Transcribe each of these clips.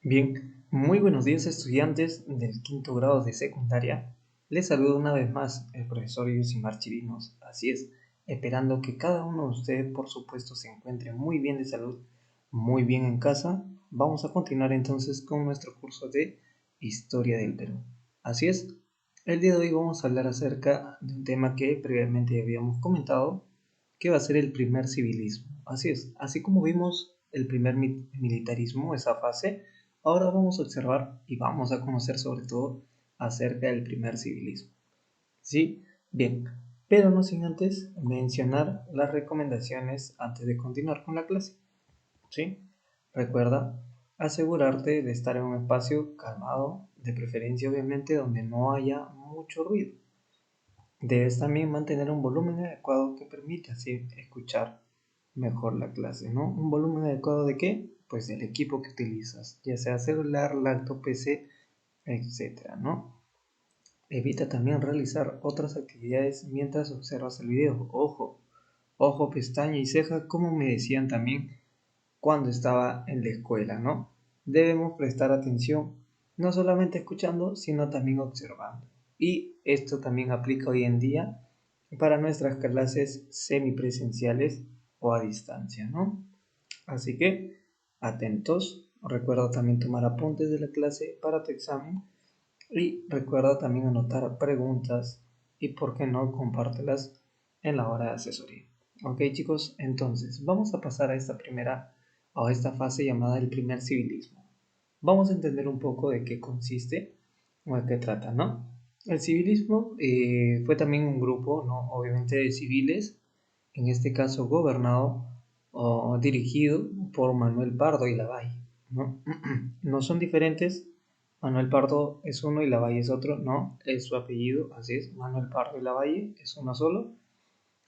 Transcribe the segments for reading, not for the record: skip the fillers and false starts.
Bien, muy buenos días estudiantes del quinto grado de secundaria. Les saludo una vez más el profesor Yusimar Chirinos. Así es, esperando que cada uno de ustedes por supuesto se encuentre muy bien de salud, muy bien en casa. Vamos a continuar entonces con nuestro curso de Historia del Perú. Así es, el día de hoy vamos a hablar acerca de un tema que previamente habíamos comentado, que va a ser el primer civilismo. Así es, así como vimos el primer militarismo, esa fase. Ahora vamos a observar y vamos a conocer sobre todo acerca del primer civilismo. ¿Sí? Bien, pero no sin antes mencionar las recomendaciones antes de continuar con la clase. ¿Sí? Recuerda asegurarte de estar en un espacio calmado, de preferencia obviamente donde no haya mucho ruido. Debes también mantener un volumen adecuado que permita así escuchar mejor la clase, ¿no? ¿Un volumen adecuado de qué? Pues del equipo que utilizas, ya sea celular, laptop, PC, etcétera, ¿no? Evita también realizar otras actividades mientras observas el video. Ojo, pestaña y ceja, como me decían también cuando estaba en la escuela, ¿no? Debemos prestar atención, no solamente escuchando, sino también observando. Y esto también aplica hoy en día para nuestras clases semipresenciales o a distancia, ¿no? Así que, atentos, recuerda también tomar apuntes de la clase para tu examen y recuerda también anotar preguntas y, por qué no, compártelas en la hora de asesoría. Ok, chicos, entonces vamos a pasar a esta fase llamada el primer civilismo. Vamos a entender un poco de qué consiste o de qué trata, ¿no? El civilismo fue también un grupo, ¿no? Obviamente de civiles, en este caso gobernado o dirigido por Manuel Pardo y Lavalle, ¿no? No son diferentes. Manuel Pardo es uno y Lavalle es otro, no, es su apellido, así es, Manuel Pardo y Lavalle es uno solo.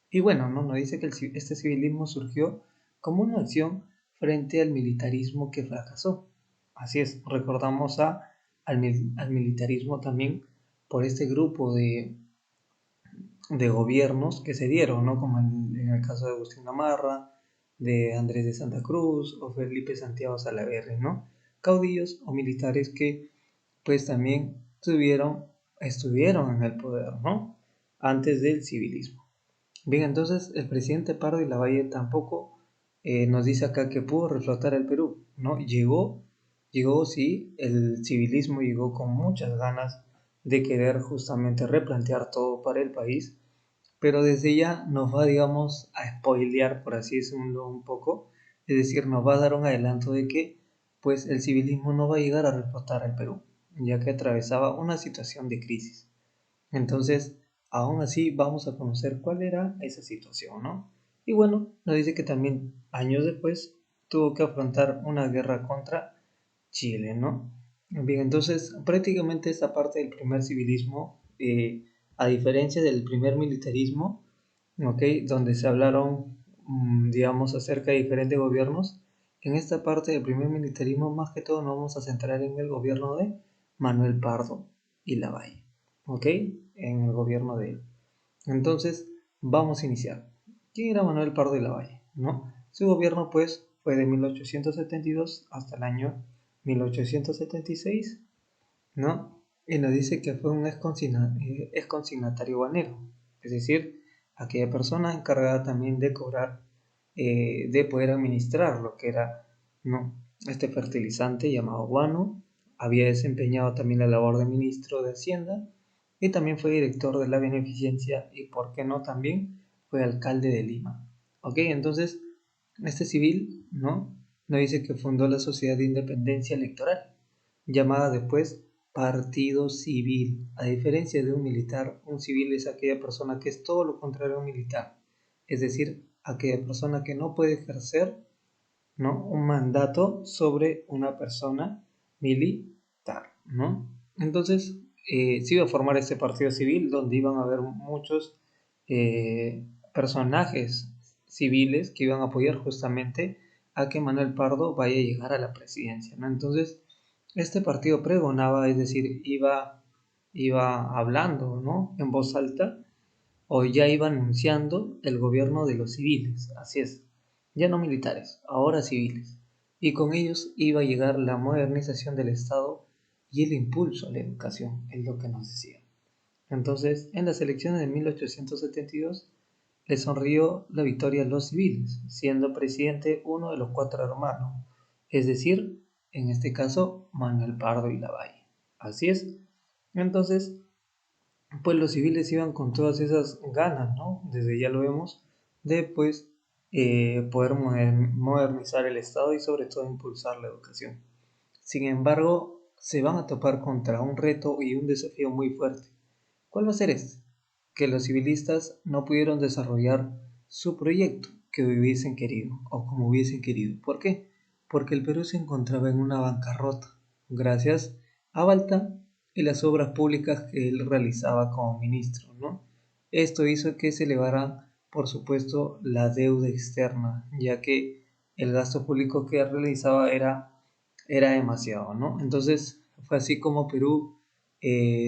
Y bueno, no nos dice que este civilismo surgió como una acción frente al militarismo que fracasó. Así es, recordamos al militarismo también por este grupo de gobiernos que se dieron, ¿no? Como en el caso de Agustín Lamarra, de Andrés de Santa Cruz o Felipe Santiago Salaverry, ¿no? Caudillos o militares que pues también estuvieron en el poder, ¿no? Antes del civilismo. Bien, entonces el presidente Pardo y Lavalle tampoco nos dice acá que pudo reflotar el Perú, ¿no? Llegó, sí, el civilismo llegó con muchas ganas de querer justamente replantear todo para el país, pero desde ya nos va, digamos, a spoilear, por así decirlo un poco, es decir, nos va a dar un adelanto de que, pues, el civilismo no va a llegar a reflotar el Perú, ya que atravesaba una situación de crisis. Entonces, aún así vamos a conocer cuál era esa situación, ¿no? Y bueno, nos dice que también años después tuvo que afrontar una guerra contra Chile, ¿no? Bien, entonces prácticamente esta parte del primer civilismo, a diferencia del primer militarismo, ¿ok? Donde se hablaron, digamos, acerca de diferentes gobiernos, en esta parte del primer militarismo más que todo nos vamos a centrar en el gobierno de Manuel Pardo y Lavalle, ¿ok? En el gobierno de él. Entonces, vamos a iniciar. ¿Quién era Manuel Pardo y Lavalle? ¿No? Su gobierno, pues, fue de 1872 hasta el año 1876, ¿no? Y nos dice que fue un exconsignatario banero, es decir, aquella persona encargada también de cobrar, de poder administrar lo que era, ¿no? Este fertilizante llamado guano. Había desempeñado también la labor de ministro de Hacienda y también fue director de la beneficencia y, por qué no, también fue alcalde de Lima. Ok, entonces, este civil, ¿no? Nos dice que fundó la Sociedad de Independencia Electoral, llamada después Partido Civil. A diferencia de un militar, un civil es aquella persona que es todo lo contrario a un militar, es decir, aquella persona que no puede ejercer, ¿no?, un mandato sobre una persona militar, ¿no? Entonces, se iba a formar este partido civil donde iban a haber muchos personajes civiles que iban a apoyar justamente a que Manuel Pardo vaya a llegar a la presidencia, ¿no? Entonces, este partido pregonaba, es decir, iba hablando, ¿no?, en voz alta, o ya iba anunciando el gobierno de los civiles, así es, ya no militares, ahora civiles. y con ellos iba a llegar la modernización del Estado y el impulso a la educación, es lo que nos decía. Entonces, en las elecciones de 1872, le sonrió la victoria a los civiles, siendo presidente uno de los cuatro hermanos, es decir, en este caso, Manuel Pardo y Lavalle. Así es. Entonces, pues los civiles iban con todas esas ganas, ¿no? Desde ya lo vemos, de pues poder modernizar el Estado y sobre todo impulsar la educación. Sin embargo, se van a topar contra un reto y un desafío muy fuerte. ¿Cuál va a ser este? Que los civilistas no pudieron desarrollar su proyecto que hubiesen querido o como hubiesen querido. ¿Por qué? Porque el Perú se encontraba en una bancarrota, gracias a Balta y las obras públicas que él realizaba como ministro, ¿no? Esto hizo que se elevara, por supuesto, la deuda externa, ya que el gasto público que realizaba era demasiado, ¿no? Entonces fue así como Perú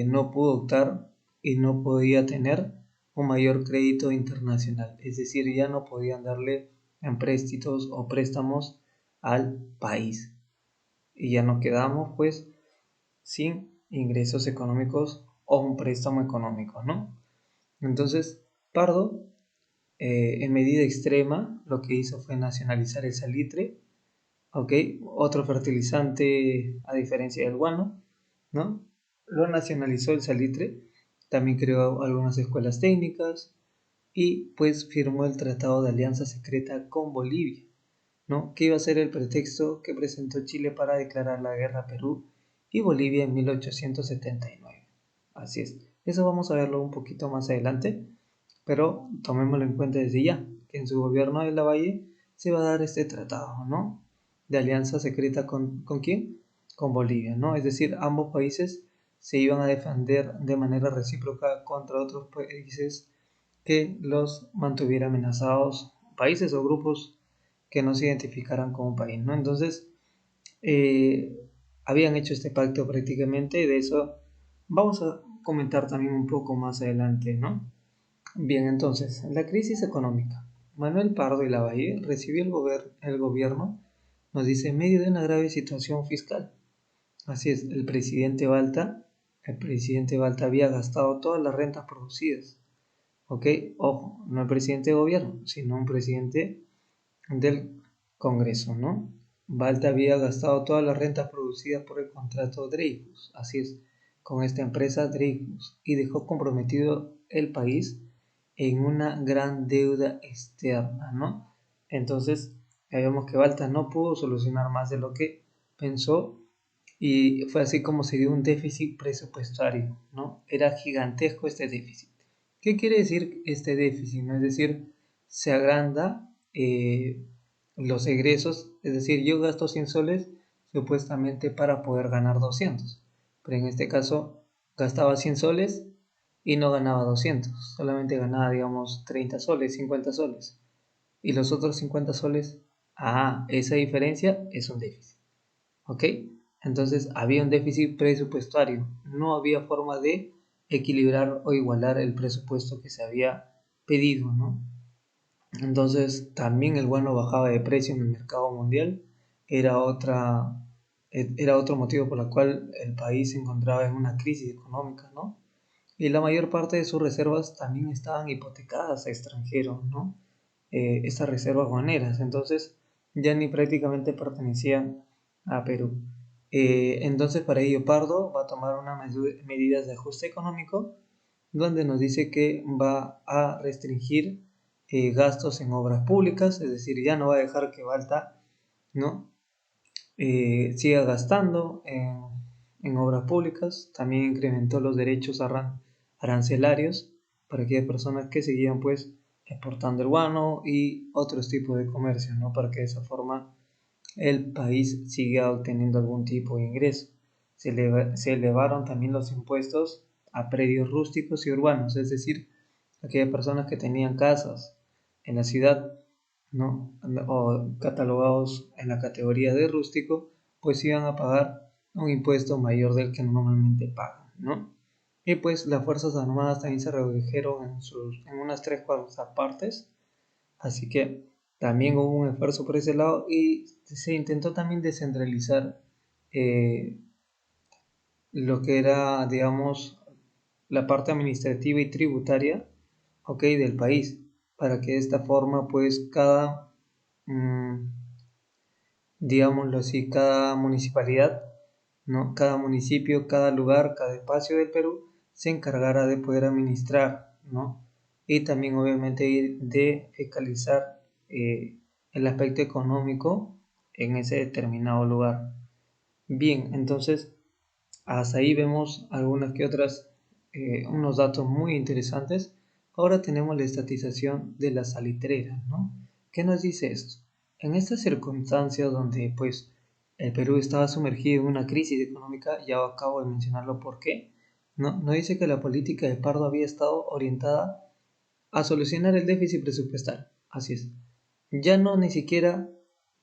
no pudo optar y no podía tener un mayor crédito internacional, es decir, ya no podían darle empréstitos o préstamos al país y ya nos quedamos pues sin ingresos económicos o un préstamo económico, ¿no? Entonces, Pardo, en medida extrema, lo que hizo fue nacionalizar el salitre, ¿ok? Otro fertilizante a diferencia del guano, ¿no? Lo nacionalizó el salitre, también creó algunas escuelas técnicas y pues firmó el Tratado de Alianza Secreta con Bolivia, ¿no? Que iba a ser el pretexto que presentó Chile para declarar la guerra a Perú y Bolivia en 1879. Así es, eso vamos a verlo un poquito más adelante, pero tomémoslo en cuenta desde ya, que en su gobierno de Lavalle se va a dar este tratado, ¿no? De alianza secreta ¿con quién? Con Bolivia, ¿no? Es decir, ambos países se iban a defender de manera recíproca contra otros países que los mantuviera amenazados, países o grupos que no se identificaran como país, ¿no? Entonces, eh, habían hecho este pacto prácticamente y de eso vamos a comentar también un poco más adelante, ¿no? Bien, entonces, la crisis económica. Manuel Pardo y Lavalle recibió el gobierno, nos dice, en medio de una grave situación fiscal. Así es, el presidente Balta había gastado todas las rentas producidas. ¿Ok? Ojo, no el presidente de gobierno, sino un presidente del Congreso, ¿no? Balta había gastado todas las rentas producidas por el contrato Dreyfus, así es, con esta empresa Dreyfus, y dejó comprometido el país en una gran deuda externa, ¿no? Entonces, ya vemos que Balta no pudo solucionar más de lo que pensó y fue así como se dio un déficit presupuestario, ¿no? Era gigantesco este déficit. ¿Qué quiere decir este déficit? ¿No? Es decir, se agranda los egresos, es decir, yo gasto 100 soles supuestamente para poder ganar 200, pero en este caso gastaba 100 soles y no ganaba 200, solamente ganaba, digamos, 30 soles, 50 soles. Y los otros 50 soles, esa diferencia es un déficit. ¿Ok? Entonces había un déficit presupuestario, no había forma de equilibrar o igualar el presupuesto que se había pedido, ¿no? Entonces también el guano bajaba de precio en el mercado mundial, era, otra, era otro motivo por el cual el país se encontraba en una crisis económica, ¿no? Y la mayor parte de sus reservas también estaban hipotecadas a extranjeros, ¿no? Estas reservas guaneras, entonces ya ni prácticamente pertenecían a Perú. Entonces para ello Pardo va a tomar unas medidas de ajuste económico donde nos dice que va a restringir gastos en obras públicas, es decir, ya no va a dejar que Balta, ¿no? Siga gastando en obras públicas, también incrementó los derechos arancelarios para aquellas personas que seguían pues exportando el guano y otros tipos de comercio, ¿no? Para que de esa forma el país siga obteniendo algún tipo de ingreso. Se elevaron también los impuestos a predios rústicos y urbanos, es decir, aquellas personas que tenían casas en la ciudad, ¿no? O catalogados en la categoría de rústico, pues iban a pagar un impuesto mayor del que normalmente pagan, ¿no? Y pues las Fuerzas Armadas también se redujeron en unas tres cuartas partes, así que También hubo un esfuerzo por ese lado y se intentó también descentralizar eh, lo que era, digamos, la parte administrativa y tributaria, ok, del país, para que de esta forma, pues, mm, digámoslo así, cada municipalidad, ¿no? Cada municipio, cada lugar, cada espacio del Perú se encargara de poder administrar, ¿no? Y también obviamente de fiscalizar el aspecto económico en ese determinado lugar. Bien, entonces hasta ahí vemos algunas que otras, unos datos muy interesantes. Ahora tenemos la estatización de las salitreras, ¿no? ¿Qué nos dice esto? En estas circunstancias donde pues el Perú estaba sumergido en una crisis económica, ya acabo de mencionarlo por qué, ¿no? Nos dice que la política de Pardo había estado orientada a solucionar el déficit presupuestal. Así es. Ya no ni siquiera,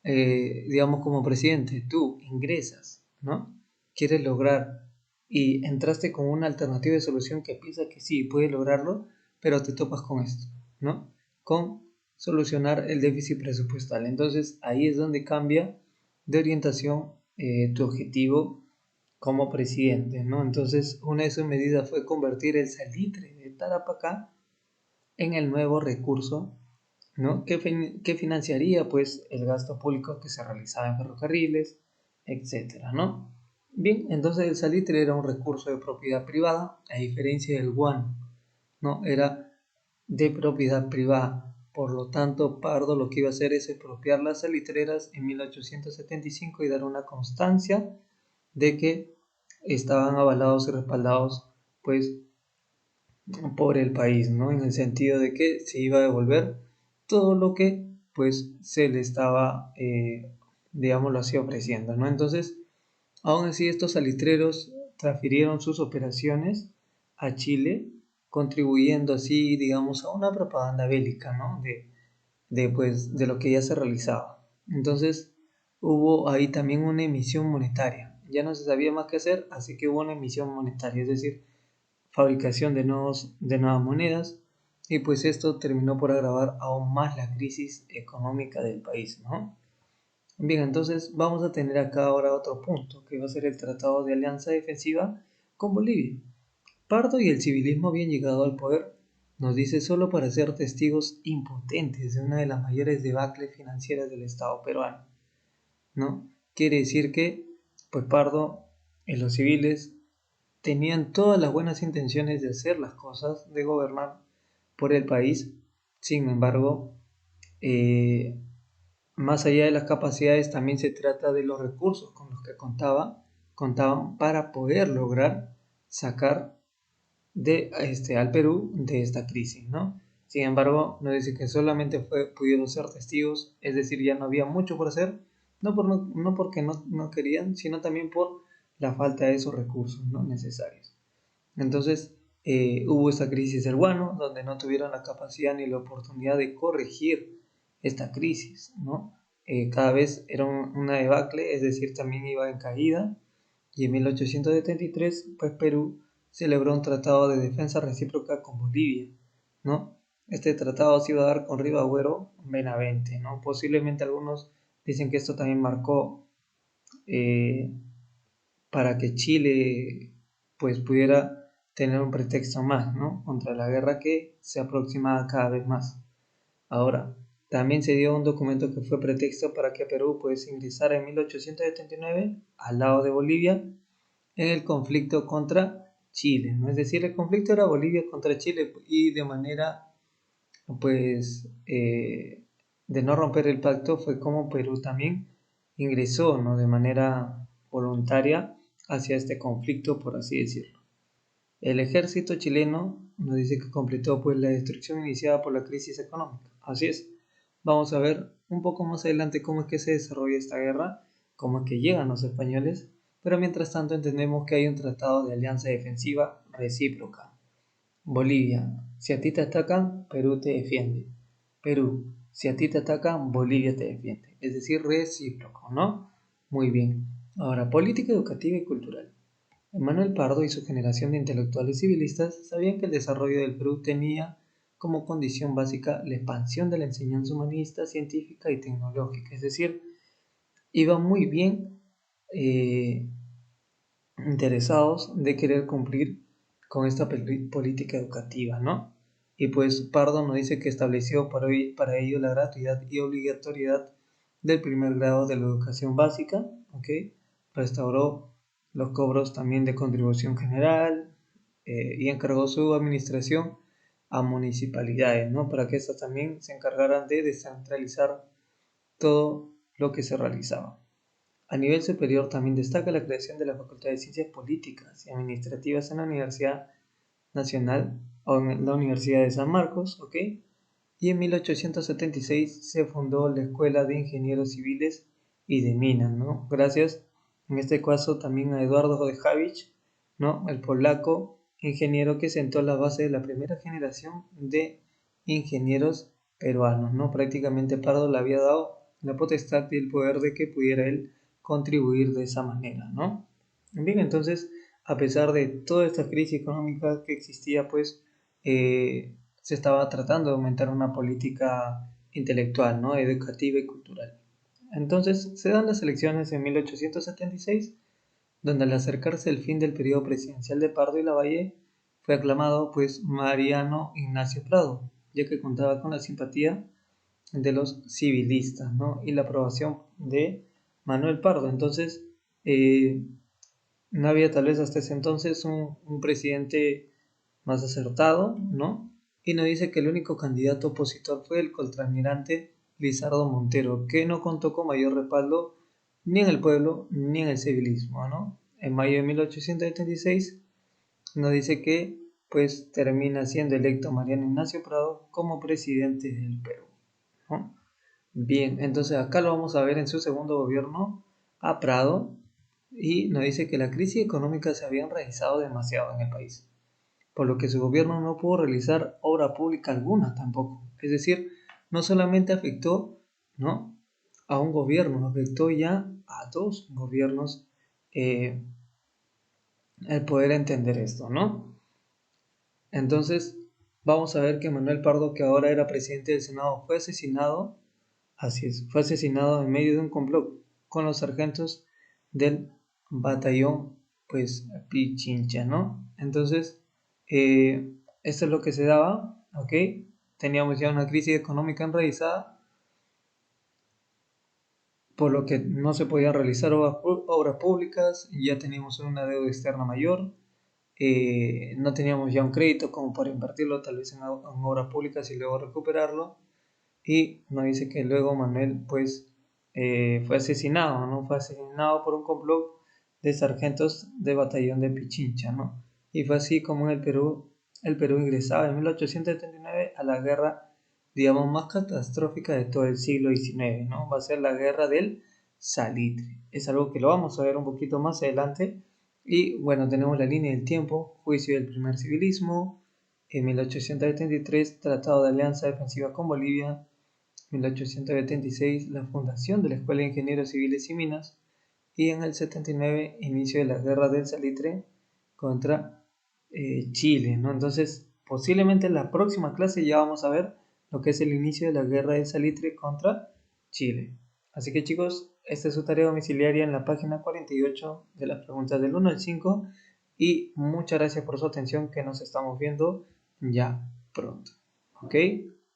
digamos, como presidente, tú ingresas, ¿no? Quieres lograr y entraste con una alternativa de solución que piensas que sí, puedes lograrlo, pero te topas con esto, ¿no? Con solucionar el déficit presupuestal. Entonces ahí es donde cambia de orientación tu objetivo como presidente, ¿no? Entonces una de sus medidas fue convertir el salitre de Tarapacá en el nuevo recurso, ¿no? que financiaría pues el gasto público que se realizaba en ferrocarriles, etcétera, ¿no? Bien, entonces el salitre era un recurso de propiedad privada, a diferencia del guano, ¿no? Era de propiedad privada. Por lo tanto, Pardo lo que iba a hacer es expropiar las salitreras en 1875 y dar una constancia de que estaban avalados y respaldados pues por el país, ¿no? En el sentido de que se iba a devolver todo lo que pues se le estaba, digámoslo así, ofreciendo, ¿no? Entonces, aún así estos salitreros transfirieron sus operaciones a Chile, contribuyendo así, digamos, a una propaganda bélica, ¿no? Pues, de lo que ya se realizaba. Entonces, hubo ahí también una emisión monetaria. Ya no se sabía más qué hacer, así que hubo una emisión monetaria, es decir, fabricación de nuevas monedas, y pues esto terminó por agravar aún más la crisis económica del país, ¿no? Bien, entonces vamos a tener acá ahora otro punto, que va a ser el Tratado de Alianza Defensiva con Bolivia. Pardo y el civilismo habían llegado al poder, nos dice, solo para ser testigos impotentes de una de las mayores debacles financieras del Estado peruano, ¿no? Quiere decir que, pues Pardo y los civiles tenían todas las buenas intenciones de hacer las cosas, de gobernar por el país. Sin embargo, eh, más allá de las capacidades, también se trata de los recursos con los que contaban para poder lograr sacar al Perú de esta crisis, ¿no? Sin embargo, nos dice que solamente pudieron ser testigos, es decir, ya no había mucho por hacer, no porque no querían, sino también por la falta de esos recursos, ¿no?, necesarios. Entonces, hubo esta crisis del guano, donde no tuvieron la capacidad ni la oportunidad de corregir esta crisis, ¿no? Cada vez era una debacle, es decir, también iba en caída, y en 1873, pues Perú celebró un tratado de defensa recíproca con Bolivia, ¿no? Este tratado se iba a dar con Ribagüero Benavente, ¿no? Posiblemente algunos dicen que esto también marcó eh, para que Chile pues pudiera tener un pretexto más, ¿no?, contra la guerra que se aproximaba cada vez más. Ahora, también se dio un documento que fue pretexto para que Perú pues ingresara en 1879 al lado de Bolivia en el conflicto contra Chile, ¿no? Es decir, el conflicto era Bolivia contra Chile y de manera pues de no romper el pacto fue como Perú también ingresó, ¿no?, de manera voluntaria hacia este conflicto, por así decirlo. El ejército chileno nos dice que completó pues la destrucción iniciada por la crisis económica. Así es. Vamos a ver un poco más adelante cómo es que se desarrolla esta guerra, cómo es que llegan los españoles, pero mientras tanto entendemos que hay un tratado de alianza defensiva recíproca. Bolivia, si a ti te atacan, Perú te defiende. Perú, si a ti te atacan, Bolivia te defiende. Es decir, recíproco, ¿no? Muy bien. Ahora, política educativa y cultural. Manuel Pardo y su generación de intelectuales civilistas sabían que el desarrollo del Perú tenía como condición básica la expansión de la enseñanza humanista, científica y tecnológica. Es decir, iba muy bien interesados de querer cumplir con esta política educativa, ¿no? Y pues Pardo nos dice que estableció para ello la gratuidad y obligatoriedad del primer grado de la educación básica, ¿ok? Restauró los cobros también de contribución general y encargó su administración a municipalidades, ¿no? Para que éstas también se encargaran de descentralizar todo lo que se realizaba. A nivel superior también destaca la creación de la Facultad de Ciencias Políticas y Administrativas en la Universidad Nacional o en la Universidad de San Marcos, ¿ok? Y en 1876 se fundó la Escuela de Ingenieros Civiles y de Minas, ¿no? Gracias, en este caso, también a Eduardo Chodejewicz, ¿no? El polaco ingeniero que sentó la base de la primera generación de ingenieros peruanos, ¿no? Prácticamente Pardo le había dado la potestad y el poder de que pudiera él contribuir de esa manera, ¿no? Bien, entonces, a pesar de toda esta crisis económica que existía, pues se estaba tratando de aumentar una política intelectual, ¿no? Educativa y cultural. Entonces se dan las elecciones en 1876, donde al acercarse el fin del periodo presidencial de Pardo y Lavalle, fue aclamado pues Mariano Ignacio Prado, ya que contaba con la simpatía de los civilistas, ¿no? Y la aprobación de Manuel Pardo. Entonces, no había tal vez hasta ese entonces un presidente más acertado, ¿no? Y nos dice que el único candidato opositor fue el contraalmirante Lizardo Montero, que no contó con mayor respaldo ni en el pueblo ni en el civilismo, ¿no? En mayo de 1876 nos dice que pues termina siendo electo Mariano Ignacio Prado como presidente del Perú, ¿no? Bien, entonces acá lo vamos a ver en su segundo gobierno a Prado y nos dice que la crisis económica se había enraizado demasiado en el país, por lo que su gobierno no pudo realizar obra pública alguna tampoco. Es decir, no solamente afectó, ¿no?, a un gobierno, afectó ya a dos gobiernos el poder entender esto, ¿no? Entonces, vamos a ver que Manuel Pardo, que ahora era presidente del Senado, fue asesinado. Así es, fue asesinado en medio de un complot con los sargentos del batallón, pues, Pichincha, ¿no? Entonces, esto es lo que se daba, ¿ok? Teníamos ya una crisis económica enraizada, por lo que no se podían realizar obras públicas, ya teníamos una deuda externa mayor, no teníamos ya un crédito como para invertirlo tal vez en obras públicas y luego recuperarlo. Y nos dice que luego Manuel pues fue asesinado, ¿no? Fue asesinado por un complot de sargentos de batallón de Pichincha, ¿no? Y fue así como en el Perú ingresaba en 1879 a la guerra, digamos, más catastrófica de todo el siglo XIX, ¿no? Va a ser la guerra del salitre. Es algo que lo vamos a ver un poquito más adelante. Y bueno, tenemos la línea del tiempo, juicio del primer civilismo, en 1873, Tratado de Alianza Defensiva con Bolivia, 1876, la fundación de la Escuela de Ingenieros Civiles y Minas, y en el 79, inicio de la Guerra del Salitre contra Chile, ¿no? Entonces, posiblemente en la próxima clase ya vamos a ver lo que es el inicio de la Guerra del Salitre contra Chile. Así que chicos, esta es su tarea domiciliaria en la página 48 de las preguntas del 1 al 5 y muchas gracias por su atención, que nos estamos viendo ya pronto. ¿Ok?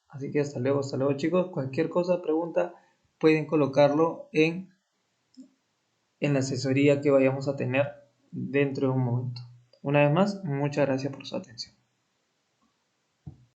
Así que hasta luego chicos. Cualquier cosa, pregunta, pueden colocarlo en la asesoría que vayamos a tener dentro de un momento. Una vez más, muchas gracias por su atención.